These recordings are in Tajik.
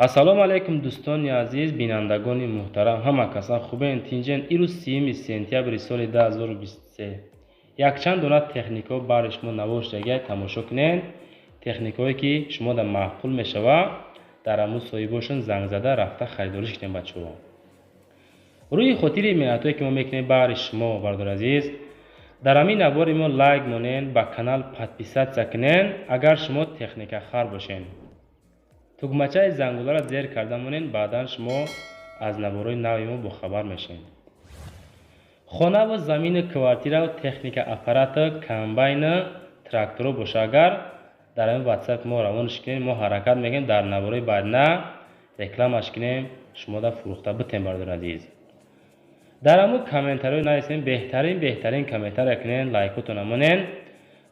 ассалому алайкум дӯстони азиз, бинандагони муҳтарам, ҳама касан хубен? Тинҷен ирӯз 3 сентябри соли 2023 якчанд дона техникаҳо баъри шумо навоштага тамошо кунед. Техникаҳое ки шумо дар маъқул мешавад дар амӯ соҳибошон занг зада рафта харидориш кунед. бачаҳо, рӯи хотири меҳнатое ки мо мекунем баъри шумо бардори азиз, дар ҳамин навбори мо лайк монед, ба канал подписатсия кунед. агар шумо техникахар бошед, тугмачаи зангуларо зер карда монед, баъдан шумо аз навбарҳои нави мо бохабар мешавед. хонаву замину квартирау техника аппарата комбайна тракторо боша, агар дар ин ватсап мо равонаш кунем, мо ҳаракат мекунем дар навбарҳои баъдина рекламаш кунем, шумо да фурӯхта битем. бардори азиз, дар аму комментариҳо нависем, беҳтарин комментария кунед, лайкотона монед.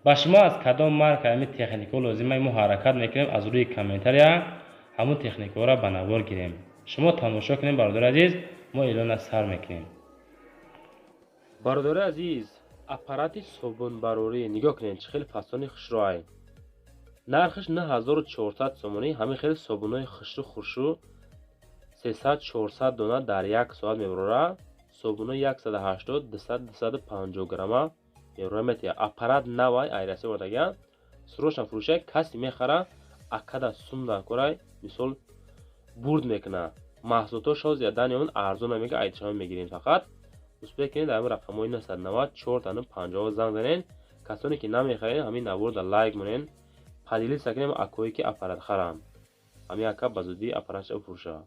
ба шумо аз кадом марка ҳами техникаҳо лозима, мо ҳаракат мекунем аз рӯи комментария ҳамун техникаҳоро ба навбар гирем. шумо тамошо кунед бардори азиз, мо эълона сар мекунем. бардори азиз, аппарати собунбарорӣ нигоҳ кунед, чӣ хеле фасони хушрӯай. нархаш 9400 сомонӣ. ҳамин хеле собунҳои хушрӯ хуршу 300-400 дона дар 1 соат мебарорад. собунҳои 180-200-250 грамма мебарорад. метия аппарат навай айраси вардаган срочно фурӯшай, каси мехара акада сумда корай, мисол бурд мекуна. маҳсулотҳо шо зиёдан ё арзон намега, айтшама мегирин. фақат успех кунед дар рақамҳои 994-50 занг занед. касоне ки намехаред ҳамин навборда лайк монед, падилиса кунем акое ки аппарат харам. ҳамин ака ба зудӣ аппаратша фурӯшад.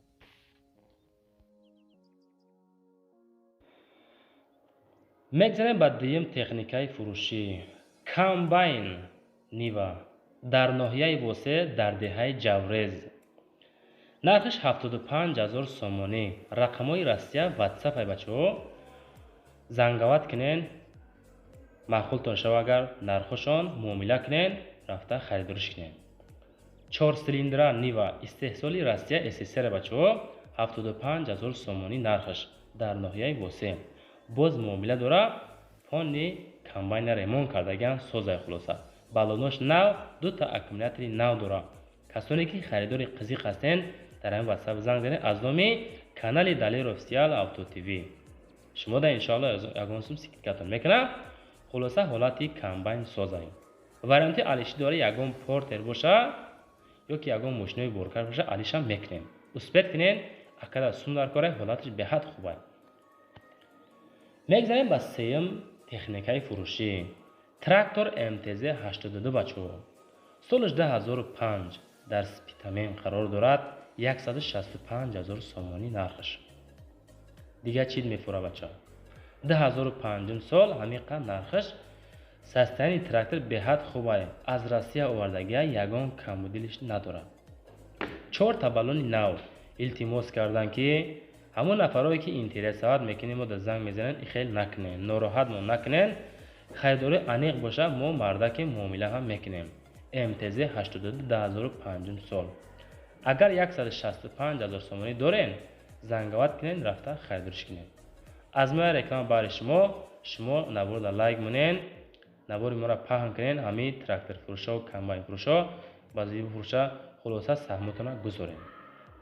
мегзарем ба дуюм техникаи фурӯшӣ. комбайн нива дар ноҳияи восе дар деҳаи ҷаврез. нархаш 75000 сомонӣ. рақамҳои растия ватсапай бачаҳо, зангават кунед, маъқултон шава. агар нархошон муомила кунед, рафта харидориш кунед. 4 силиндра нива истеҳсоли растия СССР бачаҳо, 75000 сомонӣ нархаш дар ноҳияи восе. боз муомила дора, фонни комбайна ремонт кардаган созай. хулоса балонош нав, 2 та аккумулятори нав дора. касоне ки харидори қизиқ ҳастен, дар ҳамин ватсап занг занед аз номи канали Далер Офисиал Авто ТВ. шумо да иншоалло ягон сум сиккатон мекуна. хулоса ҳолати комбайн созай. варианти алиши дора, ягон портер боша ё ки ягон мошинои боркаш боша, алишам мекунем. успех кунед, акада сум дар кора, ҳолатиш беҳад хубай. мегзарем ба сеюм техникаи фурӯшӣ. трактор МТЗ 82 бачаҳо. солаш 2005 дар спитамен қарор дорад. 165000 сомонӣ нархаш. дигар чиз мефура бача. 2005 сол ҳамин қадр нархаш. состоянии трактор беҳад хубай. аз Россия овардагия, ягон камбудилиш надорад. 4 та балони нав. илтимос кардан ки ҳамон нафарое ки интересоват мекунем, мо да занг мезанем, ихел накунем, нороҳат мо накунем. харидори аниқ боша, мо мардаки муомила ҳам мекунем. МТЗ 82 2005 сол. агар 165000 сомонӣ дорен, зангават кунед, рафта харидориш кунед. аз моя реклама баъри шумо навборда лайк монед, навбори моро паҳн кунед. ҳамин трактор фурӯшо, комбайн фурӯшо ба зудӣ бифурӯша. хулоса саҳмотона гузоред.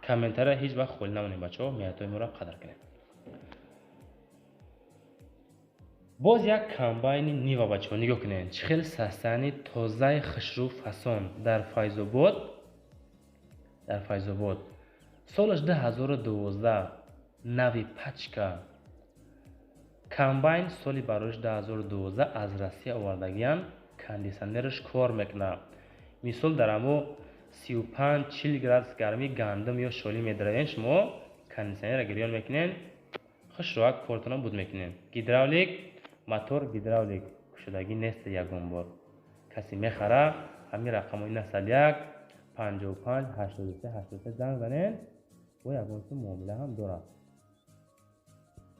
комментария ҳеҷ вақт холӣ намонед бачаҳо, меҳнатои моро қадр кунед. боз як комбайни нива бачаҳо, нигоҳ кунед, чӣ хел состоянии тозаи хушрӯ фасон дар Файзобод. солаш 2012 нави пачка. комбайн соли бароиш 2012 аз Россия овардагиам. кондисионераш кор мекунад. мисол дар амо 35-40 градус гармӣ гандум ё шолӣ медаравен, шумо кондисионера гирён мекунед, хушрӯак кортона буд мекунед. гидравлик, мотор гидравлик кушодагӣ нест ягон бор. каси мехара, ҳамин рақамҳои 91 55 83 83 занг занед. бо ягон сум муомила ҳам дорад.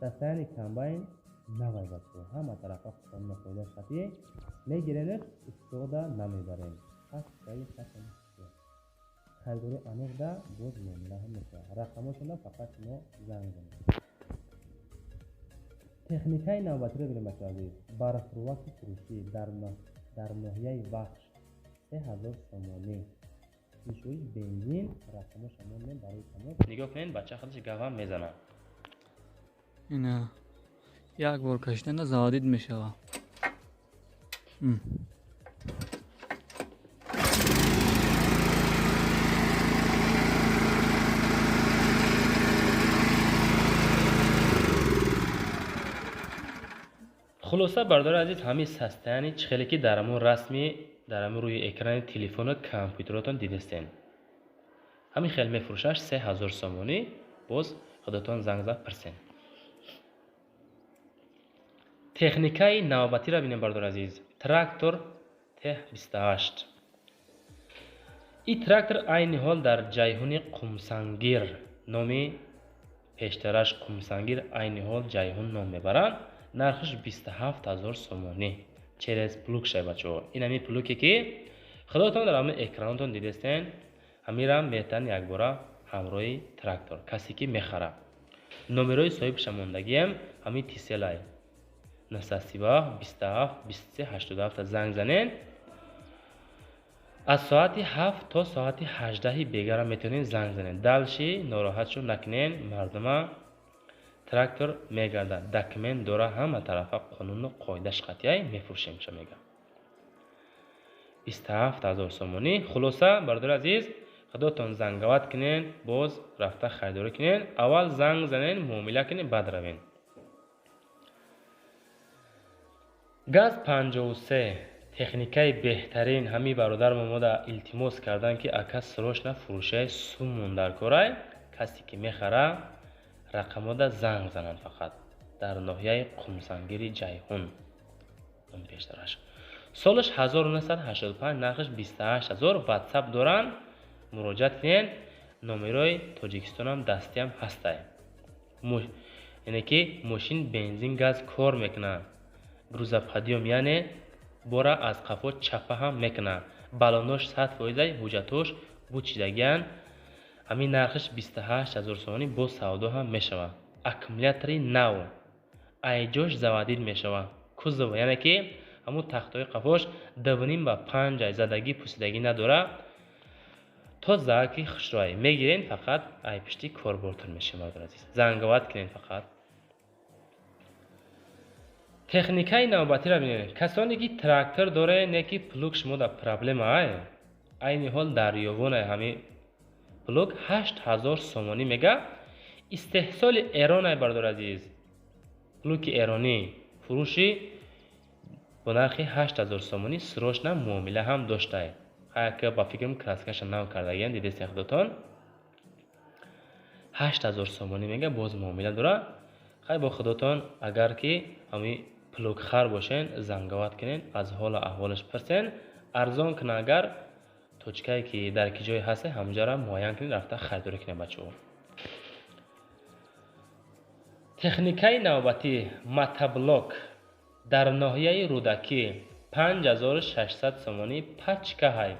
состоянии комбайн навай бачаҳо, ҳама тарафа хусони фоида шатӣ мегиренеш, истода намебарем. харидори аниқда боз муомила ҳам мешавад. рақамошона фақат шумо занг занед. техникаи навбатиро бирем бачаҳо азиз. барфрӯваки фурӯшӣ дар ноҳияи вахш 3000 сомонӣ. сӯзишҳои бензин рақамаш шамонем барои тамос. Нигоҳ кунед, бача худаш гавам мезанад. اینا یک بار کشیدن زادید میشوه. خلاصه بردار عزیز، همین سستانی چخیلی که درمون رسمی درمون روی اکران تلفن و کامپیوتراتون دیدستین. همین خیلی میفروشش 3000 سومونی. باز خودتون زنگ زد پرسین. تکنیکای نوبتی را ببینیم بردار عزیز. تراکتور ته28. این تراکتور عین حال در جیهون قمسنگیر نامی پیشترش قمسنگیر عین حال جیهون نام میبرند. نرخش 27000 سومونی. через پلوک شه بچه‌ها. این همین پلوکی که خودتون در همین اکرانتون دیدستین. همین میتن یک بار همراهی تراکتور کسی که میخره. نمرای صاحب شماندگی هم همین تیسلای 937 27 23 87 زنگ زنین. از ساعت 7 تا ساعت 18 بیگره میتونین زنگ زنین. دلشی ناراحت شو نکنین. مردم تراکتور میگرده دکمنت داره، همه طرف قانون و قاعدش قطعی میفروشیم چه میگه. 27000 سومونی. خلاصه بردار عزیز، خودتون زنگوات کنین، باز رفته خریداری کنین. اول زنگ زنین، معامله کنین، بعد روین. گاز 53 تکنیکای بهترین همی برادر ما دا التماس کردن که اکا سروش فروشه سومون در کارای. کسی که میخره رقم دا زنگ زنن فقط در ناحیه قمسنگیری جیهون اون پیشترش. سالش 1985 نرخش 28000. واتساپ دارن، مراجعت کنین. نمرای تاجیکستان هم دستی هم هسته. یعنی که ماشین بنزین گاز کار میکنه. грузоподъем яъне бора аз қафо чапа ҳам мекунад. балонош 100% ҳуҷҷатош бучидагиян. ҳамин нархиш 28000 сомонӣ бо савдо ҳам мешавад. аккумулятори нав айҷош завадид мешавад. кузов яъне ки ҳамун тахтои қафош 2.5 ба 5 задагӣ пусидагӣ надорад. то заки хушрӯй мегирен, фақат айпишти корбортор мешавад. занговат кунед фақат. تکنیکای نوبتی را ببینید. کسانی که تراکتور داره نکی پلوک شما در پرابلم های این حال در یوان همین پلوک 8000 سومونی میگه. استحصال ایران های بردار عزیز. پلوک ایرانی فروشی با نرخ 8000 سومونی سروش نه معامله هم داشته. خیلی که با فکرم کراسکش نو کرده گیرن دیده سخدتان 8000 سومونی میگه، باز معامله داره. خیلی با خودتان اگر که همین پلوک خر باشین زنگوات کنین، از حال احوالش پرسین. ارزان کنه اگر توچکایی که در کی جای هسته همجا را معاین کنین، رفته خریداری کنین بچه‌ها. تکنیکای نوبتی ماتابلوک در ناحیه رودکی 5600 سومونی پچکه های.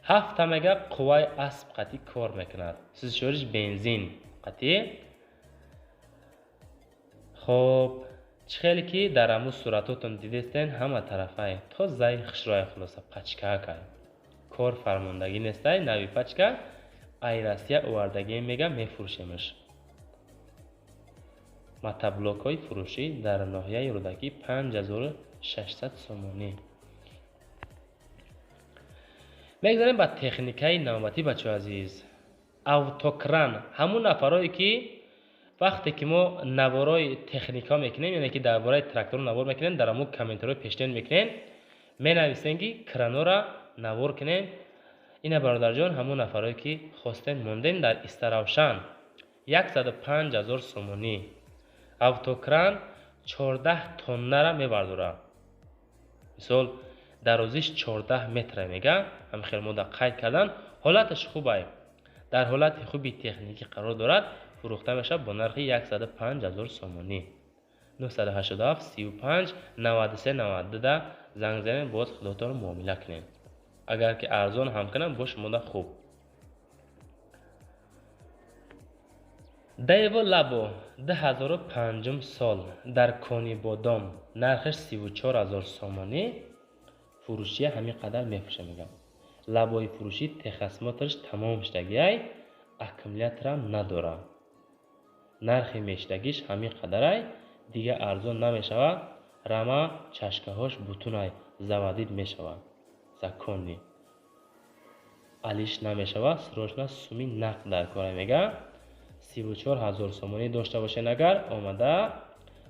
7 مگا قوای اسب قطعی کار میکند. سوزشورش بنزین قطعی. خب چخیلی که در امو صورتاتون دیدستین همه طرفه تا زای خشرای خلاصه پچکه که کار فرماندگی نیسته. نوی پچکه ایراسیه اوردگی میگه میفروشیمش. ماتابلوک های فروشی در ناحیه رودکی 5600 سومونی. میگذاریم با تکنیکای نوبتی بچه عزیز. اوتوکران همون نفرایی که وقتی که ما نوارای تکنیکا میکنیم، یعنی که درباره تراکتور نوار میکنیم، در همون کامنت‌های پیشتین میکنیم، می نویسین که کرانو را نوار کنین. این برادر جان همون نفرایی که خواستین موندین در استراوشان 105000 سومونی. اوتوکران 14 تنه را میبرداره. مثال درازیش 14 متر میگه. هم خیلی مدت قید کردن. حالتش خوبه. در حالت خوبی تکنیکی قرار دارد. فروخته میشه با نرخ 105000 سومونی. 987 35 93 92 زنگ زنین، باز خودتون رو معامله کنین. اگر که ارزان هم کنن باش مونده خوب. دیو لابو 2005 سال در کونی بادام نرخش 34000 سومونی. фурӯшия ҳамин қадар мефурӯша мегам. Лабои фурӯшӣ техасмотрш тамом шудагиай, аккумуляторам надора. нархи мешидагиш ҳамин қадарай, дига арзон намешавад, рама чашкаҳош бутунай завадид мешавад. Закони алиш намешавад, срочно суми нақд дар кора мега. 34,000 сомонӣ дошта бошен агар омада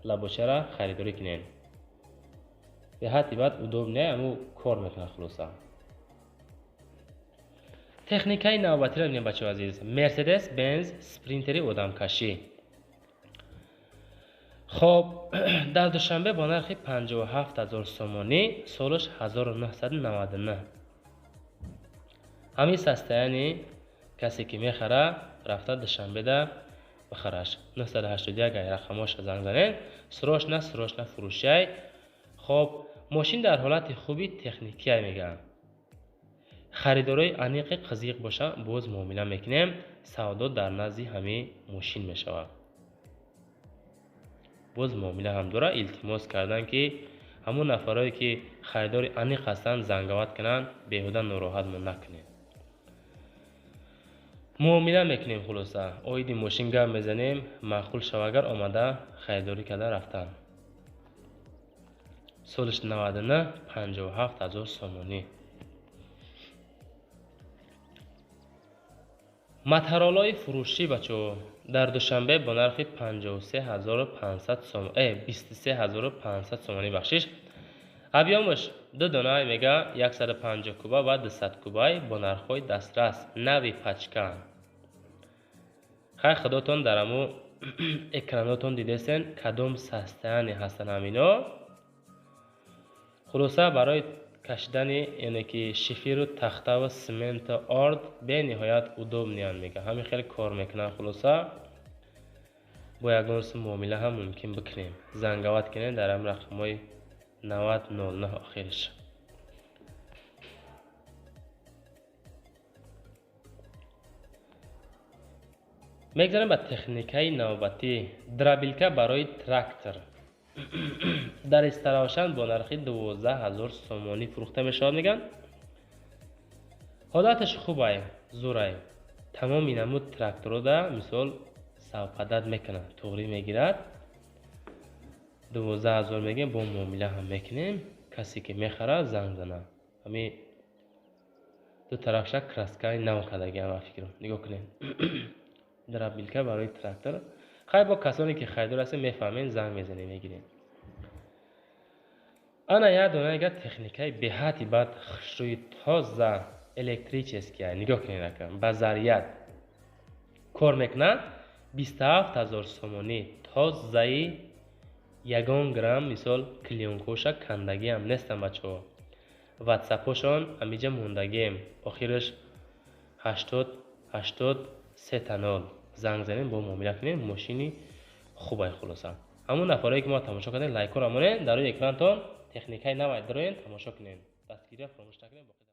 лабочара харидорӣ кинен. беҳати бад удобне, аму кор мекунад хулоса. техникаи навбатиро бинем бачаҳо азиз. Mercedes Benz спринтери одамкашӣ. хоб дар душанбе бо нархи 57,000 сомонӣ, солаш 1999. ҳамин састаяни касе ки мехара рафта душанбеда бахараш. 981 ай рақамоша занг занен, срочно фурӯшай. хоб мошин дар ҳолати хуби техникия мегам. харидорои аниқи қызиқ боша боз муомила мекунем, савдо дар назди ҳамин мошин мешавад. боз муомила ҳам дора, илтимос кардан ки ҳамон нафарое ки харидори аниқ ҳастанд зангават кунанд, беҳуда нороҳат мо накунем. муомила мекунем хулоса. оиди мошин гап мезанем, маъқул шавагар омада харидорӣ карда рафтан. солиш 99, 57,000 сомонӣ. матаролои фурӯшӣ бачаҳо дар душанбе бо нархи 23,500 сомонӣ бахшиш. объёмаш 2 дона мега 150 куба ва 200 кубай бо нархҳои дастрас, нави пачка. хай худотон дар аму экранотон дидесен кадом састаяне ҳастанд ҳамино. хулоса барои кашидани яъне ки шифиру тахтаву сементу орд бениҳоят удобниянд мега. ҳамин хеле кор мекунанд хулоса. бо ягон сум муомила ҳам мумкин бикунем. зангават кунем дар ҳам рақамҳои 9009 охириш. мегзарем ба техникаи навбатӣ. драбилка барои трактор. дар истарошан бо нархи 12,000 сомонӣ фурӯхта мешавад меган. ҳолаташ хубай, зӯрай. тамоми намуд тракторода мисол савпадад мекунад, туғрӣ мегирад. 12,000 мегем, бо муомила ҳам мекунем. касе ки мехара занг зана. ҳамин ду тарафша краскаи нав кардаги ҳама фикром. нигоҳ кунем. драбилка барои трактор. хай бо касоне ки харидор ҳастем мефаҳмем, занг мезанем мегирем. ана як донаga техникаи беҳати бад хушрӯи тоза электрическая. нигоҳ кунед акам. ба заряд кор мекунад. 27,000 сомонӣ тозаи 1 грамм мисол клионкоша кандаги ҳам нестам бачаҳо. ватсапошон амиҷа мондагием. охираш 80-80-30. занг занем, бо муомила кунем. мошини хубай хулоса. ҳамон нафарое ки мо тамошо кардем лайкора монен, дар рӯи экрантон техникаи навай дороен тамошо кунен. дастгирия фаромӯш накунед.